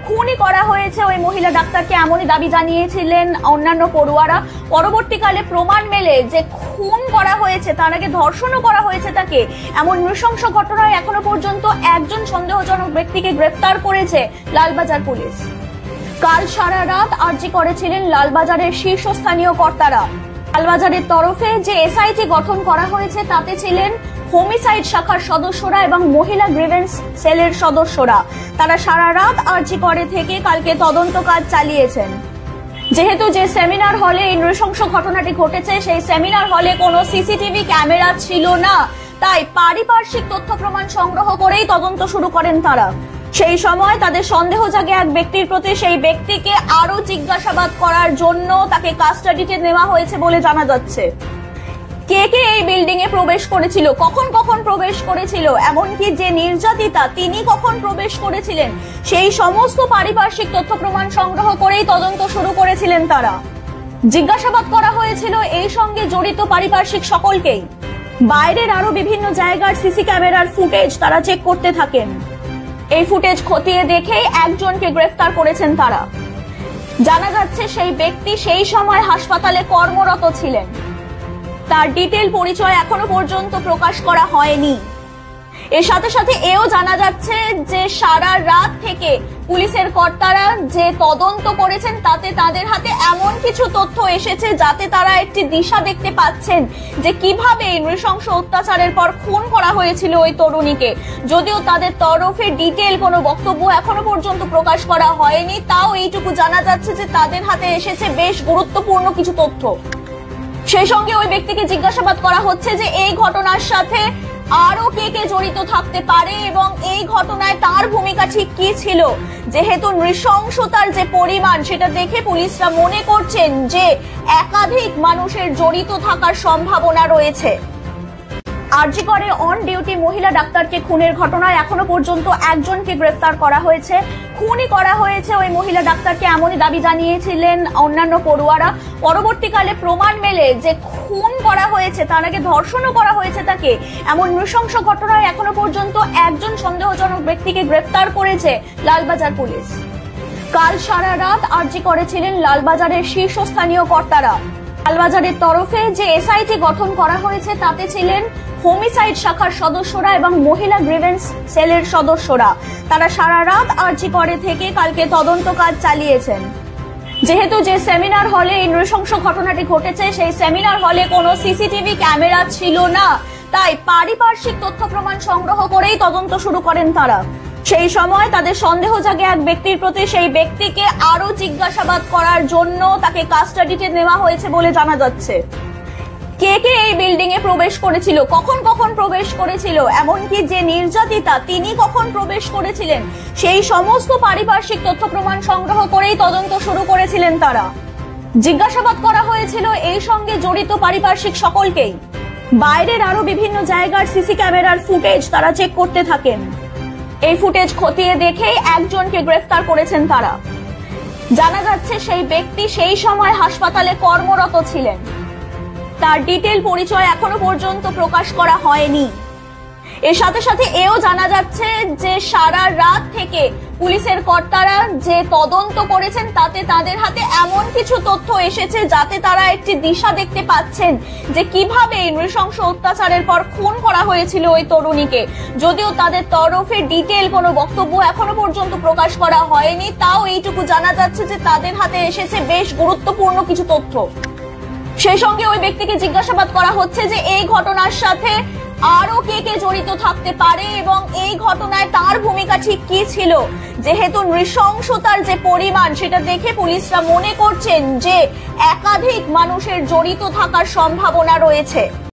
খুনই করা হয়েছে ওই মহিলা ডাক্তারকে, এমনই দাবি জানিয়েছিলেন অন্যান্য পড়ুয়ারা। পরবর্তীকালে প্রমাণ মেলে যে খুন করা হয়েছে, তার আগে ধর্ষণও করা হয়েছে তাকে। এমন নৃশংস ঘটনায় এখনো পর্যন্ত একজন সন্দেহজনক ব্যক্তিকে গ্রেফতার করেছে লালবাজার পুলিশ। কাল সারা রাত আর্জি করেছিলেন লালবাজারের শীর্ষস্থানীয় কর্তারা। লালবাজারের তরফে যে এসআইটি গঠন করা হয়েছে তাতে ছিলেন হোমিসাইড শাখার সদস্যরা এবং মহিলা গ্রিভেন্স সেলের সদস্যরা। তারা সারা রাত আর্জি করে থেকে কালকে তদন্ত কাজ চালিয়েছেন। যেহেতু যে সেমিনার হলে এই নৃশংস ঘটনাটি ঘটেছে সেই সেমিনার হলে কোনো সিসিটিভি ক্যামেরা ছিল না, তাই পারিপার্শ্বিক তথ্য প্রমাণ সংগ্রহ করেই তদন্ত শুরু করেন তারা। সেই সময় তাদের সন্দেহ জাগে এক ব্যক্তির প্রতি, সেই ব্যক্তিকে আরো জিজ্ঞাসাবাদ করার জন্য তাকে কাস্টাডিতে নেওয়া হয়েছে বলে জানা যাচ্ছে। কে কে এই বিল্ডিং এ প্রবেশ করেছিল, কখন কখন প্রবেশ করেছিল, এমনকি যে নির্যাতিতা তিনি কখন প্রবেশ করেছিলেন, সেই সমস্ত পারিপার্শ্বিক তথ্য প্রমাণ সংগ্রহ করেই তদন্ত শুরু করেছিলেন তারা। জিজ্ঞাসাবাদ করা হয়েছিল এই সঙ্গে জড়িত পারিপার্শ্বিক সকলকেই। বাইরের আরো বিভিন্ন জায়গার সিসি ক্যামেরার ফুটেজ তারা চেক করতে থাকেন। এই ফুটেজ খতিয়ে দেখেই একজনকে গ্রেফতার করেছেন তারা। জানা যাচ্ছে সেই ব্যক্তি সেই সময় হাসপাতালে কর্মরত ছিলেন। তার ডিটেইল পরিচয় এখনো পর্যন্ত প্রকাশ করা হয়নি। এর সাথে সাথে এও জানা যাচ্ছে যে সারা রাত থেকে পুলিশের কর্তারা যে তদন্ত করেছেন তাতে তাদের হাতে এমন কিছু তথ্য এসেছে যাতে তারা একটি দিশা দেখতে পাচ্ছেন যে কিভাবে এই নৃশংস অত্যাচারের পর খুন করা হয়েছিল ওই তরুণীকে। যদিও তাদের তরফে ডিটেইল কোনো বক্তব্য এখনো পর্যন্ত প্রকাশ করা হয়নি, তাও এইটুকু জানা যাচ্ছে যে তাদের হাতে এসেছে বেশ গুরুত্বপূর্ণ কিছু তথ্য। সেই সঙ্গে ওই ব্যক্তিকে জিজ্ঞাসাবাদ করা হচ্ছে যে এই ঘটনার সাথে আরো কে কে জড়িত থাকতে পারে এবং এই ঘটনায় তার ভূমিকা ঠিক কি ছিল। যেহেতু নৃশংসতার যে পরিমাণ সেটা দেখে পুলিশরা মনে করছেন যে একাধিক মানুষের জড়িত থাকার সম্ভাবনা রয়েছে। আরজি করে অন ডিউটি মহিলা ডাক্তারকে খুনের ঘটনায় এখনো পর্যন্ত একজনকে গ্রেফতার করা হয়েছে। খুনই করা হয়েছে ওই মহিলা ডাক্তারকে, এমনই দাবি জানিয়েছিলেন অন্যান্য পড়ুয়ারা। পরবর্তীকালে প্রমাণ মেলে যে খুন করা হয়েছে, তার আগে ধর্ষণও করা হয়েছে তাকে। এমন নৃশংস ঘটনায় এখনো পর্যন্ত একজন সন্দেহজনক ব্যক্তিকে গ্রেফতার করেছে লালবাজার পুলিশ। কাল সারা রাত আর্জি করেছিলেন লালবাজারের শীর্ষস্থানীয় কর্তারা। লালবাজারের তরফে যে এসআইটি গঠন করা হয়েছে তাতে ছিলেন হোমিসাইড শাখার সদস্যরা এবং মহিলা গ্রিভেন্স সেলের সদস্যরা। তারা সারা রাত আর্জি করে থেকে কালকে তদন্ত কাজ চালিয়েছেন। যেহেতু যে সেমিনার হলে এই নৃশংস ঘটনাটি ঘটেছে সেই সেমিনার হলে কোনো সিসিটিভি ক্যামেরা ছিল না, তাই পারিপার্শ্বিক তথ্য প্রমাণ সংগ্রহ করেই তদন্ত শুরু করেন তারা। সেই সময় তাদের সন্দেহ জাগে এক ব্যক্তির প্রতি, সেই ব্যক্তিকে আরো জিজ্ঞাসাবাদ করার জন্য তাকে কাস্টাডিতে নেওয়া হয়েছে বলে জানা যাচ্ছে। কে কে এই বিল্ডিং এ প্রবেশ করেছিল, কখন কখন প্রবেশ করেছিল, এমনকি যে নির্যাতিতা তিনি কখন প্রবেশ করেছিলেন, সেই সমস্ত পারিপার্শ্বিক তথ্য প্রমাণ সংগ্রহ করেই তদন্ত শুরু করেছিলেন তারা। জিজ্ঞাসাবাদ করা হয়েছিল এই সঙ্গে জড়িত পারিপার্শ্বিক সকলকেই। বাইরের আরো বিভিন্ন জায়গার সিসি ক্যামেরার ফুটেজ তারা চেক করতে থাকেন। এই ফুটেজ খতিয়ে দেখেই একজনকে গ্রেফতার করেছেন তারা। জানা যাচ্ছে সেই ব্যক্তি সেই সময় হাসপাতালে কর্মরত ছিলেন। তার ডিটেইল পরিচয় এখনো পর্যন্ত প্রকাশ করা হয়নি। এর সাথে সাথে এও জানা যাচ্ছে যে সারা রাত থেকে পুলিশের কর্তারা যে তদন্ত করেছেন তাতে তাদের হাতে এমন কিছু তথ্য এসেছে যাতে তারা একটি দিশা দেখতে পাচ্ছেন যে কিভাবে এই নৃশংস অত্যাচারের পর খুন করা হয়েছিল ওই তরুণীকে। যদিও তাদের তরফে ডিটেইল কোনো বক্তব্য এখনো পর্যন্ত প্রকাশ করা হয়নি, তাও এইটুকু জানা যাচ্ছে যে তাদের হাতে এসেছে বেশ গুরুত্বপূর্ণ কিছু তথ্য। সেই সঙ্গে ওই ব্যক্তিকে জিজ্ঞাসাবাদ করা হচ্ছে যে এই ঘটনার সাথে আরো কে কে জড়িত থাকতে পারে এবং এই ঘটনায় তার ভূমিকা ঠিক কি ছিল। যেহেতু নৃশংসতার যে পরিমাণ সেটা দেখে পুলিশরা মনে করছেন যে একাধিক মানুষের জড়িত থাকার সম্ভাবনা রয়েছে।